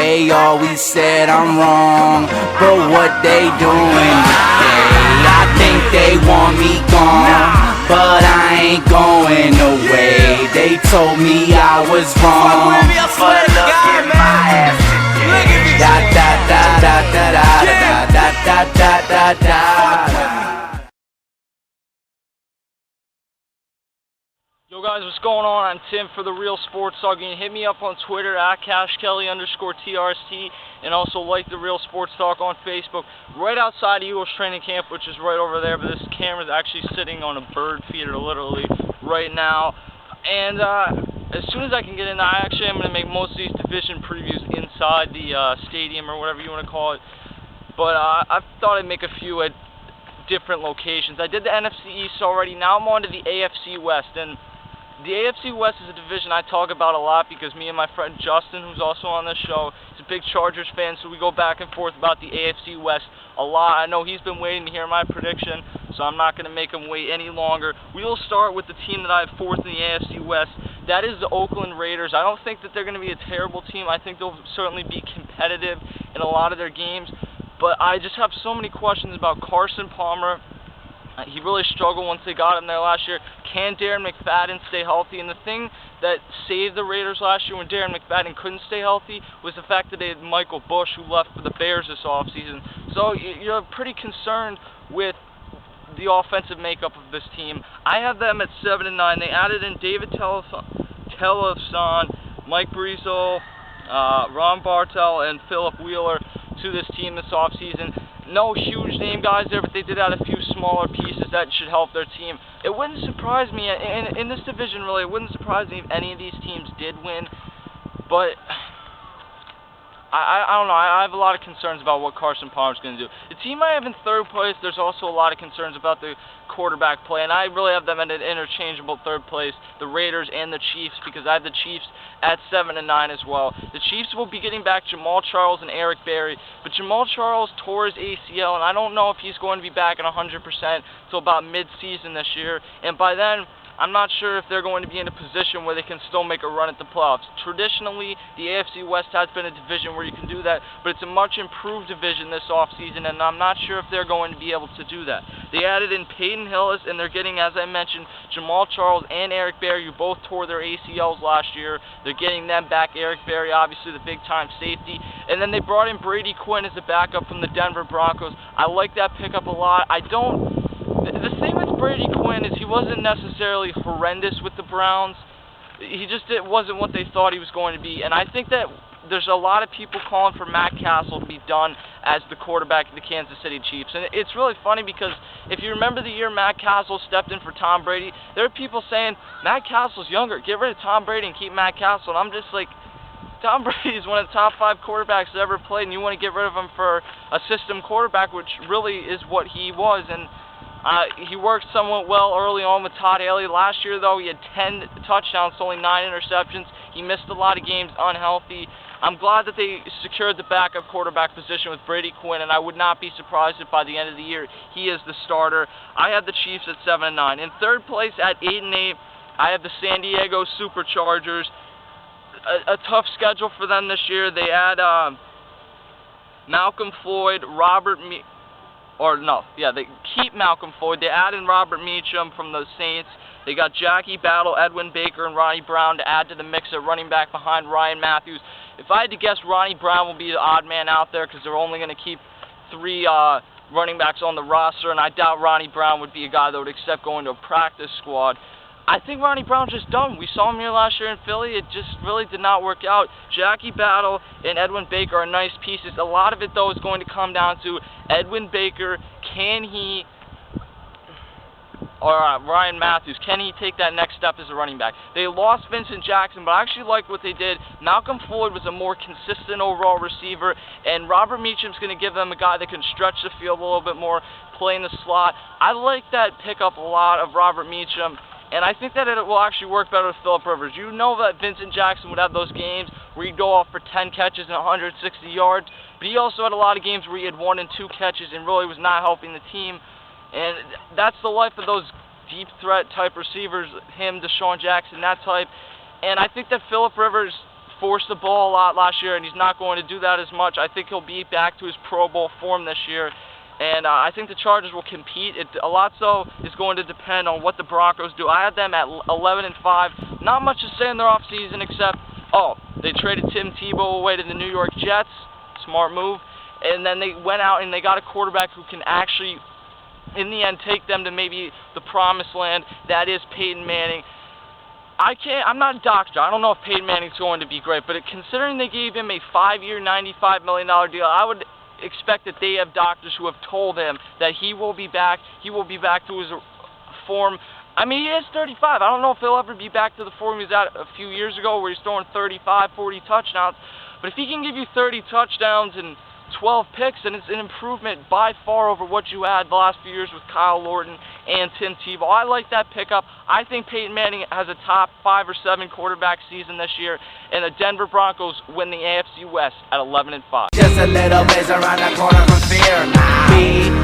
they always said I'm wrong, but what they doing today? I think they want me gone, but I ain't going away. They told me I was wrong, but look at my ass today. Da da da da da da da da da da da. Yo guys, what's going on? I'm Tim for The Real Sports Talk. You can hit me up on Twitter at CashKelly_TRST, and also like The Real Sports Talk on Facebook. Right outside Eagles training camp, which is right over there, but this camera's actually sitting on a bird feeder literally right now. And as soon as I can get in, I actually am going to make most of these division previews inside the stadium or whatever you want to call it. But I thought I'd make a few at different locations. I did the NFC East already. Now I'm on to the AFC West, and the AFC West is a division I talk about a lot because me and my friend Justin, who's also on this show, is a big Chargers fan, so we go back and forth about the AFC West a lot. I know he's been waiting to hear my prediction, so I'm not going to make him wait any longer. We will start with the team that I have fourth in the AFC West. That is the Oakland Raiders. I don't think that they're going to be a terrible team. I think they'll certainly be competitive in a lot of their games, but I just have so many questions about Carson Palmer. He really struggled once they got him there last year. Can Darren McFadden stay healthy? And the thing that saved the Raiders last year when Darren McFadden couldn't stay healthy was the fact that they had Michael Bush, who left for the Bears this offseason. So you're pretty concerned with the offensive makeup of this team. I have them at 7-9. They added in David Telefson, Mike Brezel, Ron Bartel, and Philip Wheeler to this team this offseason. No huge name guys there, but they did add a few smaller pieces that should help their team. It wouldn't surprise me, in this division really, it wouldn't surprise me if any of these teams did win, but I don't know. I have a lot of concerns about what Carson Palmer's going to do. The team I have in third place, there's also a lot of concerns about the quarterback play, and I really have them in an interchangeable third place, the Raiders and the Chiefs, because I have the Chiefs at 7-9 as well. The Chiefs will be getting back Jamal Charles and Eric Berry, but Jamal Charles tore his ACL, and I don't know if he's going to be back at 100% until about mid-season this year, and by then, I'm not sure if they're going to be in a position where they can still make a run at the playoffs. Traditionally, the AFC West has been a division where you can do that, but it's a much improved division this offseason, and I'm not sure if they're going to be able to do that. They added in Peyton Hillis, and they're getting, as I mentioned, Jamal Charles and Eric Berry, who both tore their ACLs last year. They're getting them back. Eric Berry, obviously the big-time safety. And then they brought in Brady Quinn as a backup from the Denver Broncos. I like that pickup a lot. The thing with Brady Quinn is he wasn't necessarily horrendous with the Browns. He just wasn't what they thought he was going to be. And I think that there's a lot of people calling for Matt Castle to be done as the quarterback of the Kansas City Chiefs. And it's really funny because if you remember the year Matt Castle stepped in for Tom Brady, there are people saying, Matt Castle's younger, get rid of Tom Brady and keep Matt Castle. And I'm just like, Tom Brady is one of the top 5 quarterbacks that ever played, and you want to get rid of him for a system quarterback, which really is what he was. And he worked somewhat well early on with Todd Haley. Last year, though, he had 10 touchdowns, only 9 interceptions. He missed a lot of games unhealthy. I'm glad that they secured the backup quarterback position with Brady Quinn, and I would not be surprised if by the end of the year he is the starter. I have the Chiefs at 7-9. In third place at 8-8, I have the San Diego Superchargers. A tough schedule for them this year. They add Malcolm Floyd, they keep Malcolm Floyd. They add in Robert Meacham from the Saints. They got Jackie Battle, Edwin Baker, and Ronnie Brown to add to the mix at running back behind Ryan Matthews. If I had to guess, Ronnie Brown will be the odd man out there because they're only going to keep 3 running backs on the roster, and I doubt Ronnie Brown would be a guy that would accept going to a practice squad. I think Ronnie Brown's just done. We saw him here last year in Philly. It just really did not work out. Jackie Battle and Edwin Baker are nice pieces. A lot of it, though, is going to come down to Edwin Baker. Ryan Matthews, can he take that next step as a running back? They lost Vincent Jackson, but I actually like what they did. Malcolm Floyd was a more consistent overall receiver, and Robert Meacham's going to give them a guy that can stretch the field a little bit more, play in the slot. I like that pickup a lot of Robert Meacham. And I think that it will actually work better with Phillip Rivers. You know that Vincent Jackson would have those games where he'd go off for 10 catches and 160 yards, but he also had a lot of games where he had 1 and 2 catches and really was not helping the team. And that's the life of those deep threat type receivers, him, Deshaun Jackson, that type. And I think that Phillip Rivers forced the ball a lot last year, and he's not going to do that as much. I think he'll be back to his Pro Bowl form this year. And I think the Chargers will compete. A lot so is going to depend on what the Broncos do. I had them at 11-5. Not much to say in their offseason except, they traded Tim Tebow away to the New York Jets. Smart move. And then they went out and they got a quarterback who can actually, in the end, take them to maybe the promised land. That is Peyton Manning. I'm not a doctor. I don't know if Peyton Manning's going to be great. But considering they gave him a 5-year, $95 million deal, I would expect that they have doctors who have told him that he will be back. He will be back to his form. I mean, he is 35. I don't know if he'll ever be back to the form he was at a few years ago where he's throwing 35, 40 touchdowns. But if he can give you 30 touchdowns and 12 picks, then it's an improvement by far over what you had the last few years with Kyle Lorton and Tim Tebow. I like that pickup. I think Peyton Manning has a top 5 or 7 quarterback season this year, and the Denver Broncos win the AFC West at 11-5. Just a little ways around the corner from fear.